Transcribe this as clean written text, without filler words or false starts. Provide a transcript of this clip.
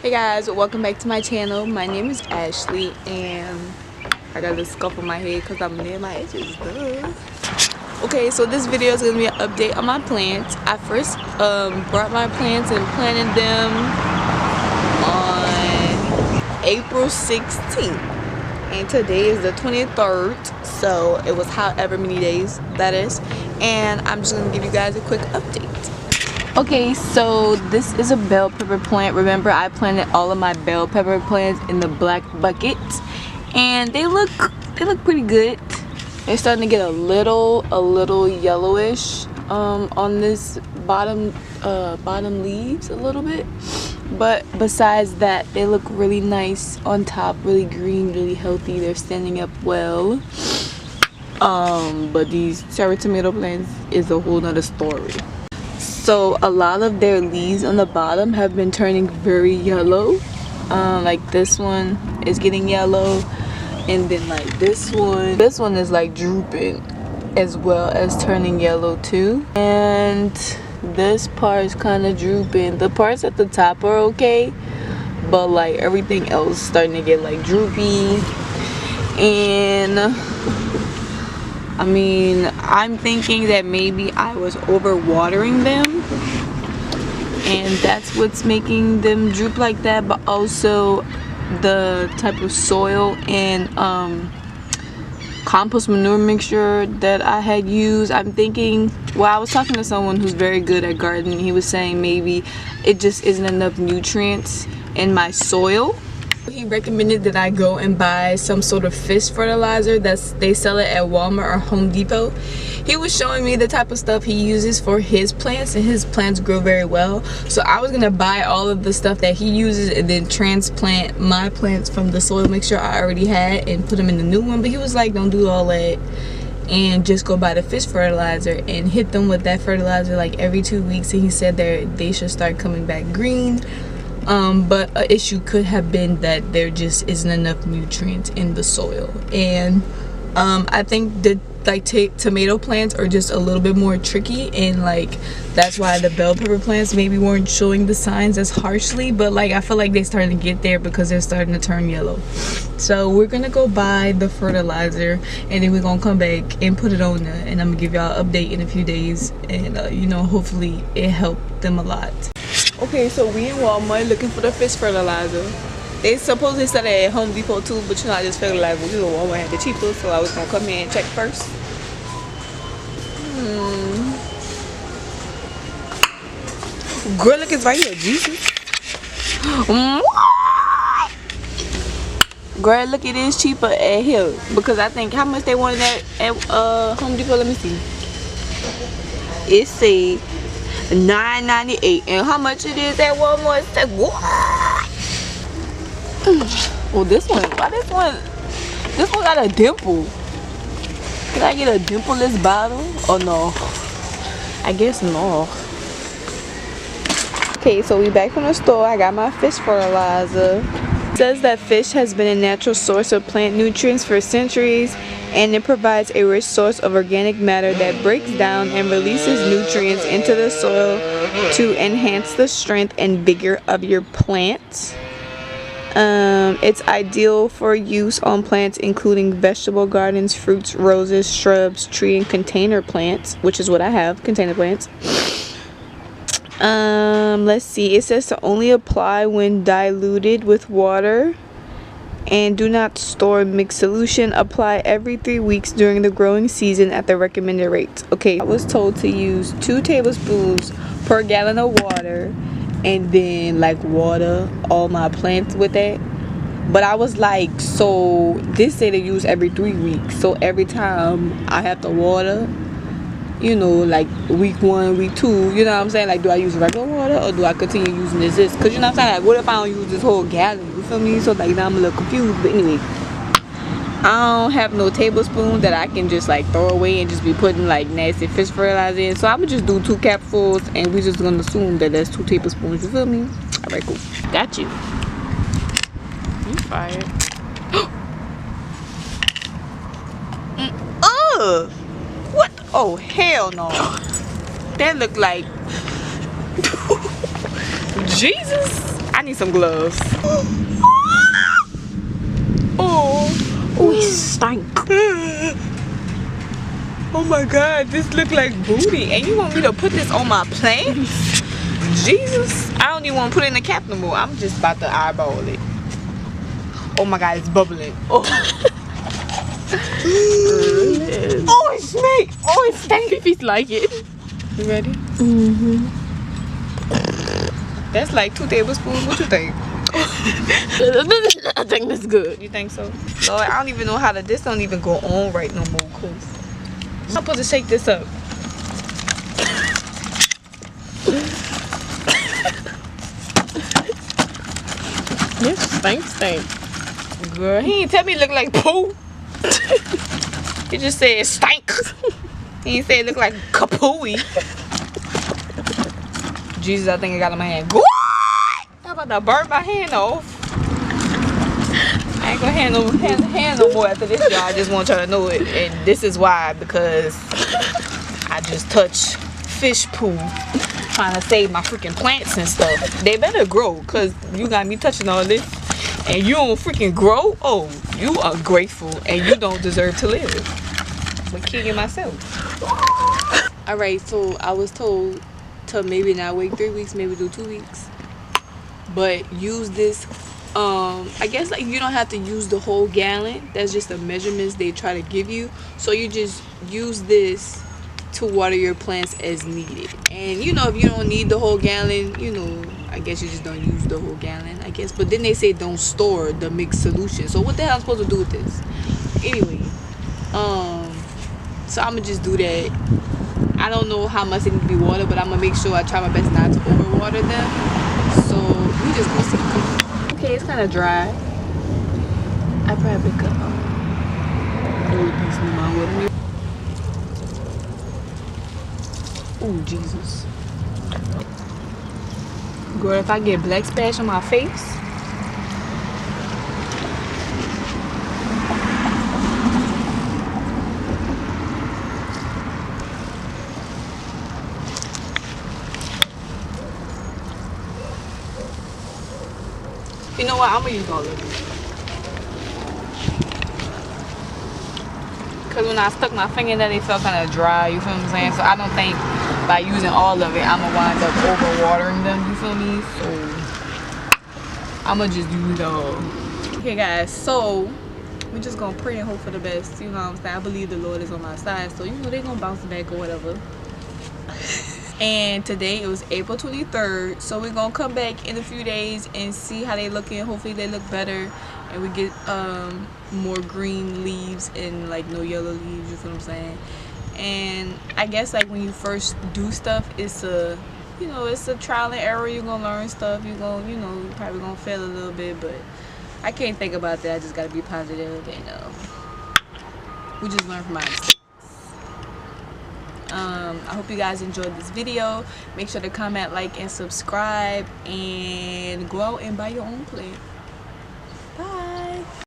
Hey guys, welcome back to my channel. My name is Ashley and I got this scuff on my head because I'm near my edges. Duh. Okay, so this video is going to be an update on my plants. I first brought my plants and planted them on April 16th. And today is the 23rd, so it was however many days that is. And I'm just going to give you guys a quick update. Okay, so this is a bell pepper plant. Remember, I planted all of my bell pepper plants in the black bucket, and they look pretty good. They're starting to get a little yellowish on this bottom leaves a little bit, but besides that, they look really nice on top, really green, really healthy. They're standing up well. But these cherry tomato plants is a whole nother story. So a lot of their leaves on the bottom have been turning very yellow. Like this one is getting yellow, and then like this one is like drooping as well as turning yellow too. And this part is kind of drooping. The parts at the top are okay, but like everything else is starting to get like droopy. And I mean, I'm thinking that maybe I was overwatering them, and that's what's making them droop like that. But also the type of soil and compost manure mixture that I had used. I'm thinking, well, I was talking to someone who's very good at gardening. He was saying maybe it just isn't enough nutrients in my soil. He recommended that I go and buy some sort of fish fertilizer they sell it at Walmart or Home Depot. He was showing me the type of stuff he uses for his plants, and his plants grow very well. So I was gonna buy all of the stuff that he uses and then transplant my plants from the soil mixture I already had and put them in the new one. But he was like, don't do all that and just go buy the fish fertilizer and hit them with that fertilizer like every 2 weeks. And he said they should start coming back green. But an issue could have been that there just isn't enough nutrients in the soil. And I think the tomato plants are just a little bit more tricky, and like that's why the bell pepper plants maybe weren't showing the signs as harshly. But like I feel like they're starting to get there because they're starting to turn yellow. So we're gonna go buy the fertilizer, and then we're gonna come back and put it on there, and I'm gonna give y'all an update in a few days. And you know, hopefully it helped them a lot. Okay, so we in Walmart looking for the fish fertilizer. They supposedly sell it at Home Depot too, but you know, I just figured like we go Walmart had the cheapest, so I was gonna come here and check first. Girl, look, it's right here, Jesus. Girl, look, it is cheaper at here because I think how much they wanted at Home Depot. Let me see. It say $9.98, and how much it is at Walmart? It's like, what? Oh, this one. Why this one? This one got a dimple. Can I get a dimpleless bottle? Oh no, I guess no. Okay, so we back from the store. I got my fish fertilizer. It says that fish has been a natural source of plant nutrients for centuries, and it provides a rich source of organic matter that breaks down and releases nutrients into the soil to enhance the strength and vigor of your plants. It's ideal for use on plants including vegetable gardens, fruits, roses, shrubs, tree and container plants, which is what I have, container plants. Let's see, it says to only apply when diluted with water, and do not store mixed solution. Apply every 3 weeks during the growing season at the recommended rates. Okay, I was told to use 2 tablespoons per gallon of water, and then like water all my plants with it. But I was like, so this say to use every 3 weeks, so every time I have to water, you know, like week 1, week 2, you know what I'm saying? Like, do I use regular water or do I continue using this? Because you know what I'm saying? Like, what if I don't use this whole gallon? You feel me? So like now I'm a little confused. But anyway, I don't have no tablespoon that I can just like throw away and just be putting like nasty fish fertilizer in. So I'm gonna just do 2 capfuls, and we're just gonna assume that that's 2 tablespoons. You feel me? All right, cool. Got you. You fired. What? Oh, hell no. That looked like Jesus. I need some gloves. Oh, it stank. Oh my god, this look like booty. And you want me to put this on my plants? Jesus, I don't even want to put it in the cap no more. I'm just about to eyeball it. Oh my god, it's bubbling. Oh, oh it snake. Oh, it stank. Fifi's like it. You ready? Mm-hmm. That's like 2 tablespoons. What you think? I think that's good. You think so? Lord, I don't even know how to. This don't even go on right no more. Cause I'm supposed to shake this up. Yes, stank. Girl, he ain't tell me it look like poo. He just said stank. He ain't say it look like kapooey. Jesus, I think I got it in my hand. What? I'm about to burn my hand off. I ain't gonna hand no more after this, y'all. I just want y'all to know it. And this is why, because I just touched fish poo trying to save my freaking plants and stuff. They better grow, because you got me touching all this and you don't freaking grow. Oh, you ungrateful and you don't deserve to live. I'm kidding myself. Alright, so I was told to maybe not wait 3 weeks, maybe do 2 weeks, but use this. I guess like you don't have to use the whole gallon. That's just the measurements they try to give you. So you just use this to water your plants as needed. And you know, if you don't need the whole gallon, you know, I guess you just don't use the whole gallon, I guess. But then they say don't store the mixed solution. So what the hell am I supposed to do with this? Anyway, so I'm gonna just do that. I don't know how much it needs to be watered, but I'm gonna make sure I try my best not to overwater them. So we just gonna see. Okay, it's kind of dry. I probably could oh Jesus. Girl, if I get black splash on my face. You know what? I'm gonna use all of it. Because when I stuck my finger in there, they felt kind of dry. You feel what I'm saying? So I don't think by using all of it, I'm gonna wind up overwatering them. You feel me? So I'm gonna just do it all. Okay, guys. So we're just gonna pray and hope for the best. You know what I'm saying? I believe the Lord is on my side. So you know they're gonna bounce back or whatever. And today it was April 23rd, so we're gonna come back in a few days and see how they looking. Hopefully they look better and we get more green leaves and like no yellow leaves. You feel what I'm saying? And I guess like when you first do stuff, it's a, you know, it's a trial and error. You're gonna learn stuff. You're gonna, you know, you're probably gonna fail a little bit, but I can't think about that. I just gotta be positive and we just learn from our mistakes. I hope you guys enjoyed this video. Make sure to comment, like, and subscribe, and go out and buy your own plant.